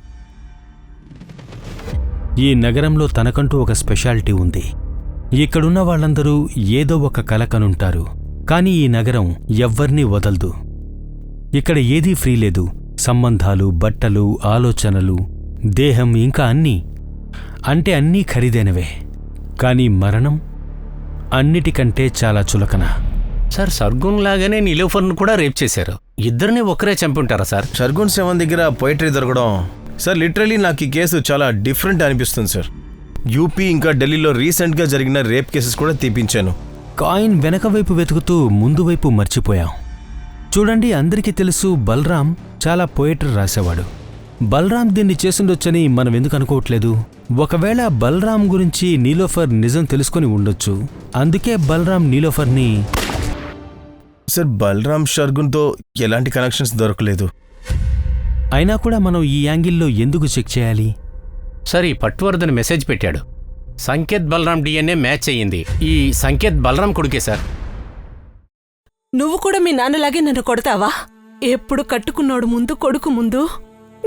ఈ నగరంలో తనకంటూ ఒక స్పెషాలిటీ ఉంది. ఇక్కడున్న వాళ్ళందరూ ఏదో ఒక కల కనుంటారు. కానీ ఈ నగరం ఎవ్వర్నీ వదలదు. ఇక్కడ ఏదీ ఫ్రీ లేదు. సంబంధాలు, బట్టలు, ఆలోచనలు, దేహం, ఇంకా అన్నీ. అంటే అన్నీ ఖరీదైనవే. కానీ మరణం అన్నిటికంటే చాలా చులకన. సార్, సర్గున్ లాగానే నీలోఫర్ను కూడా రేప్ చేశారు. ఇద్దరిని ఒకరే చంపుంటారా సార్? సర్గున్ సెవెన్ దగ్గర పోయిటరీ దొరకడం సార్, లిటరలీ నాకు ఈ కేసు చాలా డిఫరెంట్ అనిపిస్తుంది సార్. యూపీ ఇంకా ఢిల్లీలో రీసెంట్గా జరిగిన రేప్ కేసెస్ కూడా తీపించాను. కాయిన్ వెనక వైపు వెతుకుతూ ముందు వైపు మర్చిపోయాం. చూడండి, అందరికీ తెలుసు బలరాం చాలా పోయిటరీ రాసేవాడు. బలరాం దీన్ని చేసుండొచ్చని మనం ఎందుకు అనుకోవట్లేదు? ఒకవేళ బలరాం గురించి నీలోఫర్ నిజం తెలుసుకొని ఉండొచ్చు. అందుకే బలరాం నీలోఫర్ని. సార్, బలరాం సర్గున్తో ఎలాంటి కనెక్షన్స్ దొరకలేదు. అయినా కూడా మనం ఈ యాంగిల్లో ఎందుకు చెక్ చేయాలి? సార్ ఈ పట్వర్ధన్ మెసేజ్ పెట్టాడు. సంకేత్ బలరాం డిఎన్ఏ మ్యాచ్ అయ్యింది. ఈ సంకేత్ బలరాం కొడుకే సార్. నువ్వు కూడా మీ నాన్నలాగే నన్ను కొడతావా? ఎప్పుడు కట్టుకున్నాడు ముందు, కొడుకు ముందు.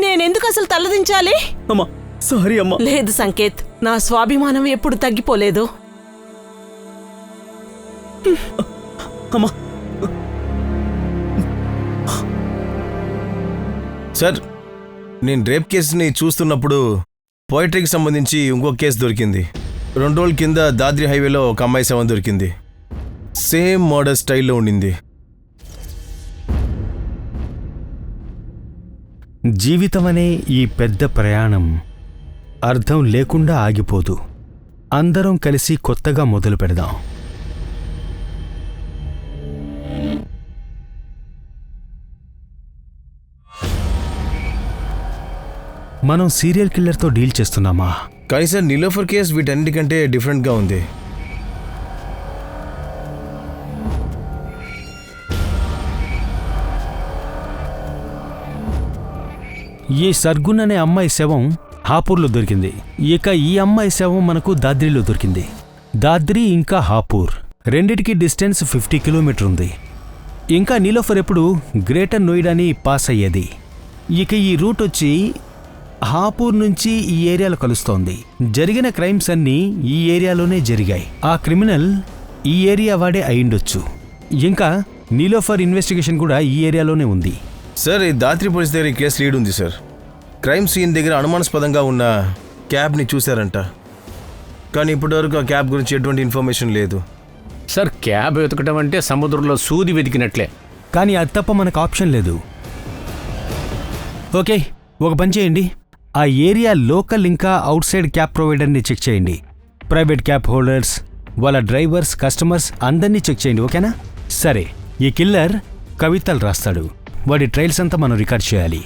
నేనెందుకు అసలు తలదించాలి? అమ్మా సారీ అమ్మా. లేదు సంకేత్, నా స్వాభిమానం ఎప్పుడు తగ్గిపోలేదు. అమ్మా సార్, నేను రేప్ కేసుని చూస్తున్నప్పుడు పోయిటరీకి సంబంధించి ఇంకో కేసు దొరికింది. 2 రోజుల కింద దాద్రి హైవేలో ఒక అమ్మాయి శవం దొరికింది. సేమ్ మర్డర్ స్టైల్లో ఉండింది. జీవితమనే ఈ పెద్ద ప్రయాణం అర్థం లేకుండా ఆగిపోదు. అందరం కలిసి కొత్తగా మొదలు పెడదాం. మనం సీరియల్ కిల్లర్తో డీల్ చేస్తున్నామా? కానీ సార్, నీలోఫర్ కేసు వీటన్నిటికంటే డిఫరెంట్గా ఉంది. ఈ సర్గున్ అనే అమ్మాయి శవం హాపూర్లో దొరికింది. ఇక ఈ అమ్మాయి శవం మనకు దాద్రిలో దొరికింది. దాద్రి ఇంకా హాపూర్ రెండిటికి డిస్టెన్స్ 50 కిలోమీటర్ ఉంది. ఇంకా నీలోఫర్ ఎప్పుడు గ్రేటర్ నోయిడాని పాస్ అయ్యేది. ఇక ఈ రూట్ వచ్చి హాపూర్ నుంచి ఈ ఏరియాలో కలుస్తోంది. జరిగిన క్రైమ్స్ అన్నీ ఈ ఏరియాలోనే జరిగాయి. ఆ క్రిమినల్ ఈ ఏరియా వాడే అయిండొచ్చు. ఇంకా నీలోఫర్ ఇన్వెస్టిగేషన్ కూడా ఈ ఏరియాలోనే ఉంది. సార్, ఈ దాత్రి పోలీస్ దగ్గర ఈ కేసు లీడ్ ఉంది సార్. క్రైమ్ సీన్ దగ్గర అనుమానాస్పదంగా ఉన్న క్యాబ్ని చూశారంట. కానీ ఇప్పటివరకు ఆ క్యాబ్ గురించి ఎటువంటి ఇన్ఫర్మేషన్ లేదు. సార్ క్యాబ్ వెతకడం అంటే సముద్రంలో సూది వెతికినట్లే. కానీ అది తప్ప మనకు ఆప్షన్ లేదు. ఓకే, ఒక పని చేయండి. ఆ ఏరియా లోకల్ ఇంకా అవుట్ సైడ్ క్యాబ్ ప్రొవైడర్ని చెక్ చేయండి. ప్రైవేట్ క్యాబ్ హోల్డర్స్, వాళ్ళ డ్రైవర్స్, కస్టమర్స్ అందరినీ చెక్ చేయండి. ఓకేనా? సరే, ఈ కిల్లర్ కవితలు రాస్తాడు. వాడి ట్రైల్స్ అంతా మనం రికార్డ్ చేయాలి.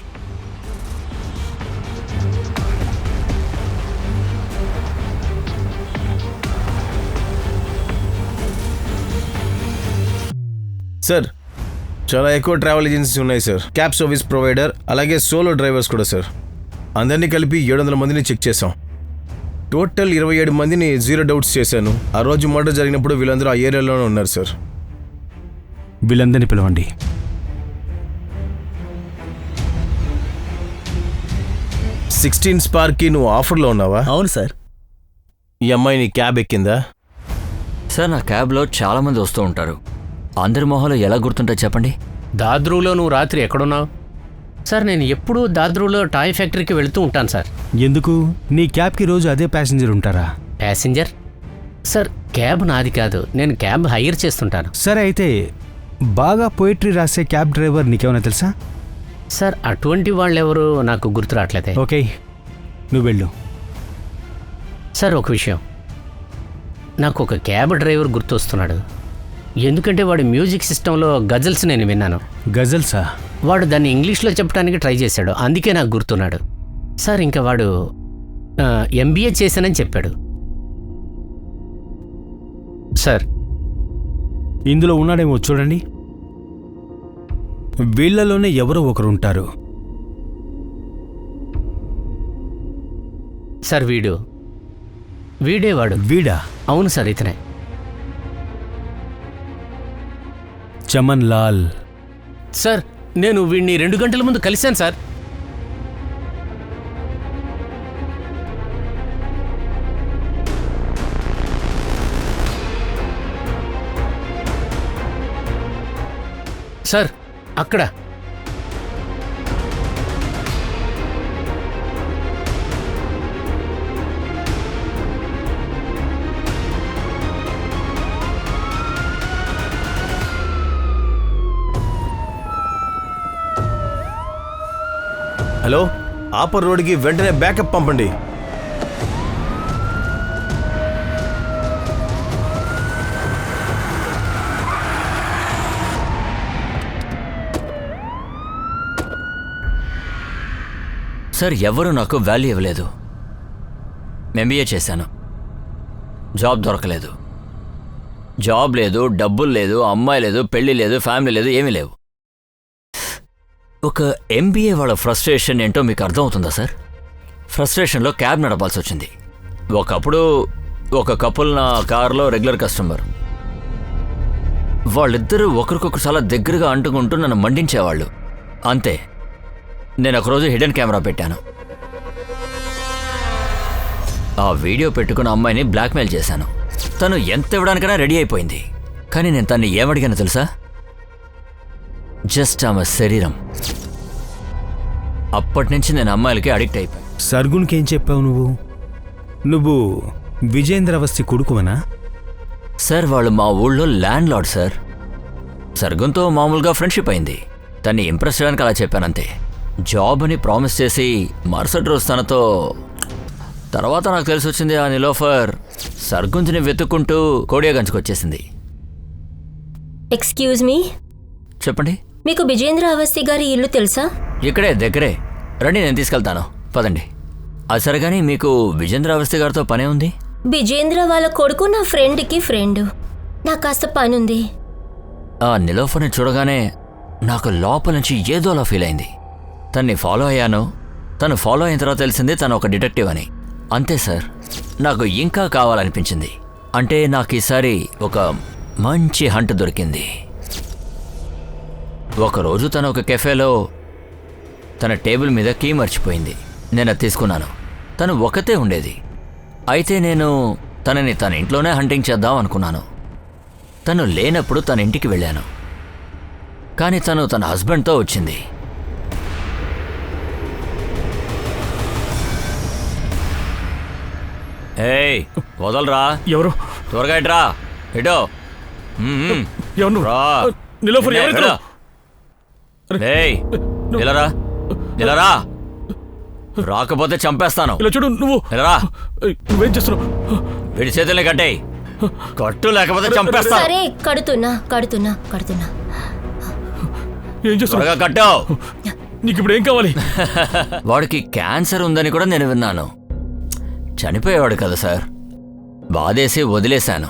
సార్, చాలా ఎక్కువ ట్రావెల్ ఏజెన్సీస్ ఉన్నాయి సార్. క్యాబ్ సర్వీస్ ప్రొవైడర్, అలాగే సోలో డ్రైవర్స్ కూడా సార్. అందరినీ కలిపి 700 మందిని చెక్ చేశాం. టోటల్ 27 మందిని జీరో డౌట్స్ చేశాను. ఆ రోజు మర్డర్ జరిగినప్పుడు వీళ్ళందరూ ఆ ఏరియాలోనే ఉన్నారు సార్. వీళ్ళందరినీ పిలవండి. స్పార్క్కి నువ్వు ఆఫర్లో ఉన్నావా? అవును సార్. ఈ అమ్మాయిని క్యాబ్ ఎక్కిందా? సార్, నా క్యాబ్లో చాలామంది వస్తూ ఉంటారు. అందరి మొహాలు ఎలా గుర్తుంటాయి చెప్పండి. దాద్రూలో నువ్వు రాత్రి ఎక్కడున్నావు? సార్ నేను ఎప్పుడూ దాద్రూలో టాయ్ ఫ్యాక్టరీకి వెళుతూ ఉంటాను సార్. ఎందుకు? నీ క్యాబ్కి రోజు అదే ప్యాసింజర్ ఉంటారా? ప్యాసింజర్? సార్ క్యాబ్ నాది కాదు, నేను క్యాబ్ హైర్ చేస్తుంటాను. సరే, అయితే బాగా పోయిటరీ రాసే క్యాబ్ డ్రైవర్ నీకేమైనా తెలుసా? సార్ అటువంటి వాళ్ళెవరూ నాకు గుర్తు రావట్లేదే. ఓకే, నువ్వు వెళ్ళు. సార్ ఒక విషయం, నాకు ఒక క్యాబ్ డ్రైవర్ గుర్తొస్తున్నాడు. ఎందుకంటే వాడి మ్యూజిక్ సిస్టంలో గజల్స్ నేను విన్నాను. గజల్సా? వాడు దాన్ని ఇంగ్లీష్లో చెప్పడానికి ట్రై చేశాడు, అందుకే నాకు గుర్తున్నాడు. సార్ ఇంకా వాడు MBA చేశానని చెప్పాడు. సార్ ఇందులో ఉన్నాడేమో చూడండి. వీళ్లలోనే ఎవరో ఒకరు ఉంటారు. సార్ వీడేవాడు. వీడా? అవును సార్, ఇతనే. చమన్ లాల్. సార్ నేను వీడిని 2 గంటల ముందు కలిశాను సార్. సార్ అక్కడ హలో, ఆపర్ రోడ్కి వెంటనే బ్యాకప్ పంపండి. సార్ ఎవరు నాకు వాల్యూ ఇవ్వలేదు. MBA చేశాను, జాబ్ దొరకలేదు. జాబ్ లేదు, డబ్బులు లేదు, అమ్మాయి లేదు, పెళ్ళి లేదు, ఫ్యామిలీ లేదు, ఏమీ లేవు. ఒక MBA వాళ్ళ ఫ్రస్ట్రేషన్ ఏంటో మీకు అర్థమవుతుందా సార్? ఫ్రస్ట్రేషన్లో క్యాబ్ నడపాల్సి వచ్చింది. ఒకప్పుడు ఒక కపుల్ నా కారులో రెగ్యులర్ కస్టమర్. వాళ్ళిద్దరూ ఒకరికొకరు చాలా దగ్గరగా అంటుకుంటూ నన్ను మండించేవాళ్ళు. అంతే, నేను ఒకరోజు హిడెన్ కెమెరా పెట్టాను. ఆ వీడియో పెట్టుకున్న అమ్మాయిని బ్లాక్మెయిల్ చేశాను. తను ఎంత ఇవ్వడానికైనా రెడీ అయిపోయింది. కానీ నేను తన్ని ఏమడిగానో తెలుసా? జస్ట్ ఆమె శరీరం. అప్పటి నుంచి నేను అమ్మాయిలకి అడిక్ట్ అయిపోయాను. సర్గున్కేం చెప్పావు నువ్వు విజేంద్ర అవస్థి కొడుకువనా? సార్, వాళ్ళు మా ఊళ్ళో ల్యాండ్ లార్డ్ సార్. సర్గున్తో మామూలుగా ఫ్రెండ్షిప్ అయింది. తన్ని ఇంప్రెస్ చేయడానికి అలా చెప్పానంతే. జాబ్ అని ప్రామిస్ చేసి మరుసటి రోజు తనతో. తర్వాత నాకు తెలిసి వచ్చింది ఆ నిలోఫర్ సర్గుంజ్ని వెతుక్కుంటూ కోడియాగంజ్కి వచ్చేసింది. ఎక్స్క్యూజ్ మీ, చెప్పండి. మీకు విజేంద్ర అవస్థి గారి ఇల్లు తెలుసా? ఇక్కడే దగ్గరే, రండి నేను తీసుకెళ్తాను, పదండి. అది సరే కానీ మీకు విజేంద్ర అవస్థి గారితో పనే ఉంది? విజేంద్ర వాళ్ళ కొడుకు నా ఫ్రెండ్కి ఫ్రెండ్. నాకు కాస్త పనుంది. ఆ నిలోఫర్ని చూడగానే నాకు లోపల నుంచి ఏదోలా ఫీల్ అయింది. తన్ని ఫాలో అయ్యాను. తను ఫాలో అయిన తర్వాత తెలిసింది తను ఒక డిటెక్టివ్ అని. అంతే సార్, నాకు ఇంకా కావాలనిపించింది. అంటే నాకు ఈసారి ఒక మంచి హంట్ దొరికింది. ఒకరోజు తను ఒక కెఫేలో తన టేబుల్ మీద కీ మర్చిపోయింది. నేను అది తీసుకున్నాను. తను ఒకతే ఉండేది. అయితే నేను తనని తన ఇంట్లోనే హంటింగ్ చేద్దాం అనుకున్నాను. తను లేనప్పుడు తన ఇంటికి వెళ్ళాను. కానీ తను తన హస్బెండ్తో వచ్చింది. ఏయ్, వదలరా. ఎవరు? త్వరగా ఇట్రా. ఇటో. ఎవరు? రా. నిలోఫర్ ఎవరు ఇతను? ఏయ్, నిలరా, నిలరా. రాకపోతే చంపేస్తాను. ఇలా చూడు నువ్వు. నిలరా. నువ్వేం చేస్తున్నావు? విడి చేతుల్ని కట్టేయ్. కట్టు, లేకపోతే చంపేస్తాను. సరే, కడుతున్నా. ఏం చేస్తున్నావు? త్వరగా కట్టు. నీకు ఇప్పుడు ఏం కావాలి? వాడికి క్యాన్సర్ ఉందని కూడా నేను విన్నాను. చనిపోయేవాడు కదా సార్. బాధేసి వదిలేశాను.